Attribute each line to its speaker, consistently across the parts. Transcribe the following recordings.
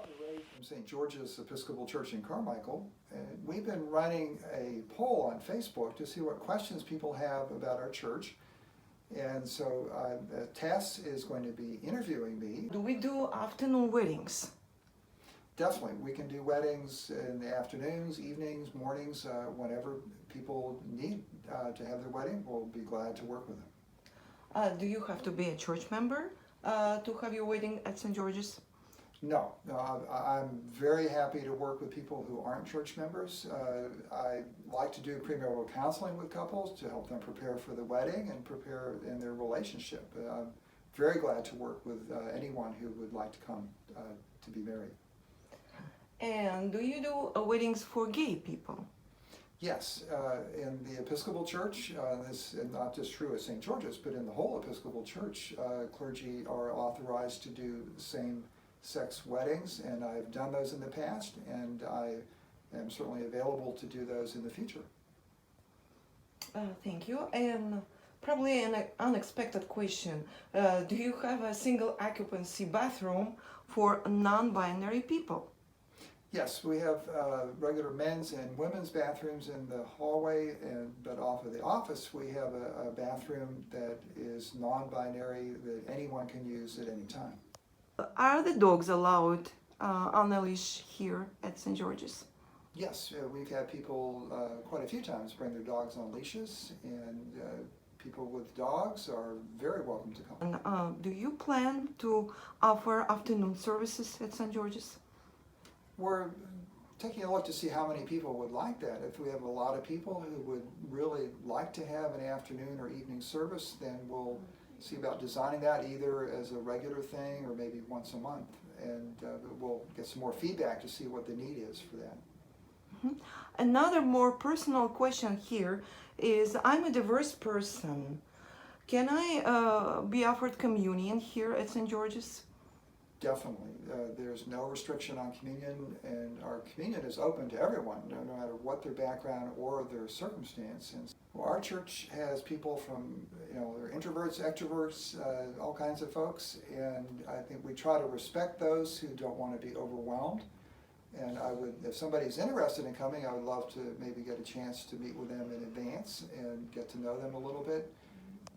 Speaker 1: From St. George's Episcopal Church in Carmichael, and we've been running a poll on Facebook to see what questions people have about our church. And so Tess is going to be interviewing me.
Speaker 2: Do we do afternoon weddings?
Speaker 1: Definitely, we can do weddings in the afternoons, evenings, mornings, whenever people need to have their wedding. We'll be glad to work with them.
Speaker 2: Do you have to be a church member to have your wedding at St. George's?
Speaker 1: No, I'm very happy to work with people who aren't church members. I like to do premarital counseling with couples to help them prepare for the wedding and prepare in their relationship. I'm very glad to work with anyone who would like to come to be married.
Speaker 2: And do you do weddings for gay people?
Speaker 1: Yes, in the Episcopal Church, this is not just true at St. George's, but in the whole Episcopal Church, clergy are authorized to do same-sex weddings, and I've done those in the past, and I am certainly available to do those in the future.
Speaker 2: Thank you. And probably an unexpected question. Do you have a single-occupancy bathroom for non-binary people?
Speaker 1: Yes, we have regular men's and women's bathrooms in the hallway, but off of the office we have a bathroom that is non-binary that anyone can use at any time.
Speaker 2: Are the dogs allowed on a leash here at St. George's?
Speaker 1: Yes, we've had people quite a few times bring their dogs on leashes, and people with dogs are very welcome to come.
Speaker 2: And do you plan to offer afternoon services at St. George's?
Speaker 1: We're taking a look to see how many people would like that. If we have a lot of people who would really like to have an afternoon or evening service, then we'll see about designing that either as a regular thing or maybe once a month. And we'll get some more feedback to see what the need is for that.
Speaker 2: Mm-hmm. Another more personal question here is, I'm a diverse person. Can I be offered communion here at St. George's?
Speaker 1: Definitely. There's no restriction on communion, and our communion is open to everyone, no matter what their background or their circumstance. And well, our church has people from, they're introverts, extroverts, all kinds of folks, and I think we try to respect those who don't want to be overwhelmed. And if somebody's interested in coming, I would love to maybe get a chance to meet with them in advance and get to know them a little bit.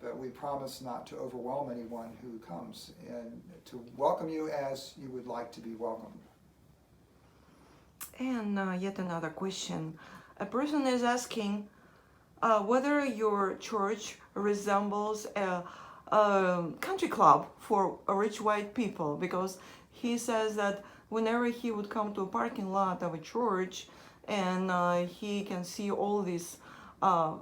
Speaker 1: But we promise not to overwhelm anyone who comes, and to welcome you as you would like to be welcomed.
Speaker 2: And yet another question. A person is asking whether your church resembles a country club for rich white people, because he says that whenever he would come to a parking lot of a church and he can see all these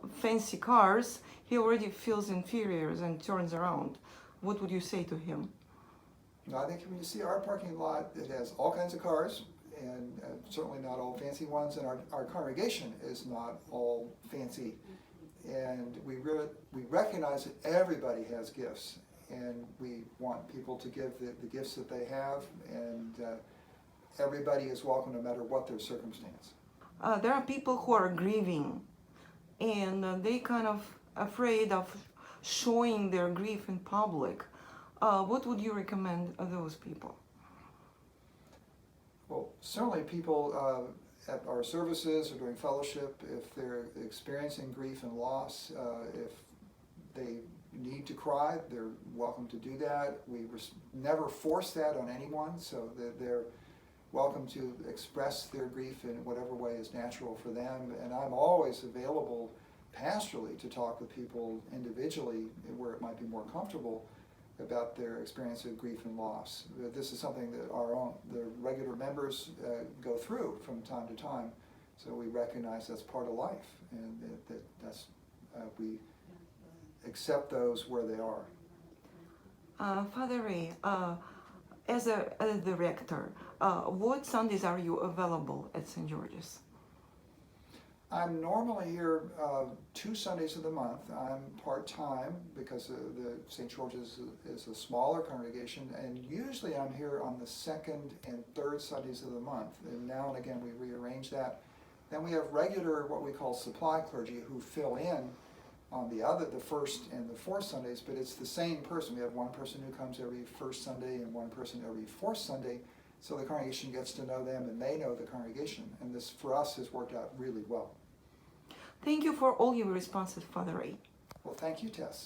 Speaker 2: fancy cars, he already feels inferior and turns around. What would you say to him?
Speaker 1: I think when you see our parking lot, it has all kinds of cars, and certainly not all fancy ones, and our congregation is not all fancy. And we recognize that everybody has gifts, and we want people to give the gifts that they have, and everybody is welcome no matter what their circumstance.
Speaker 2: There are people who are grieving, and they kind of afraid of showing their grief in public. What would you recommend those people?
Speaker 1: Well, certainly people at our services or during fellowship, if they're experiencing grief and loss, if they need to cry, they're welcome to do that. We never force that on anyone, so that they're welcome to express their grief in whatever way is natural for them. And I'm always available pastorally to talk with people individually where it might be more comfortable about their experience of grief and loss. This is something that the regular members go through from time to time, so we recognize that's part of life, and we accept those where they are.
Speaker 2: Father Ray, as a director, what Sundays are you available at St. George's?
Speaker 1: I'm normally here 2 Sundays of the month. I'm part-time because the St. George's is a smaller congregation, and usually I'm here on the 2nd and 3rd Sundays of the month. And now and again we rearrange that. Then we have regular, what we call supply clergy, who fill in on the 1st and the 4th Sundays, but it's the same person. We have one person who comes every 1st Sunday and one person every 4th Sunday. so the congregation gets to know them and they know the congregation. And this, for us, has worked out really well.
Speaker 2: Thank you for all your responses, Father Ray.
Speaker 1: Well, thank you, Tess.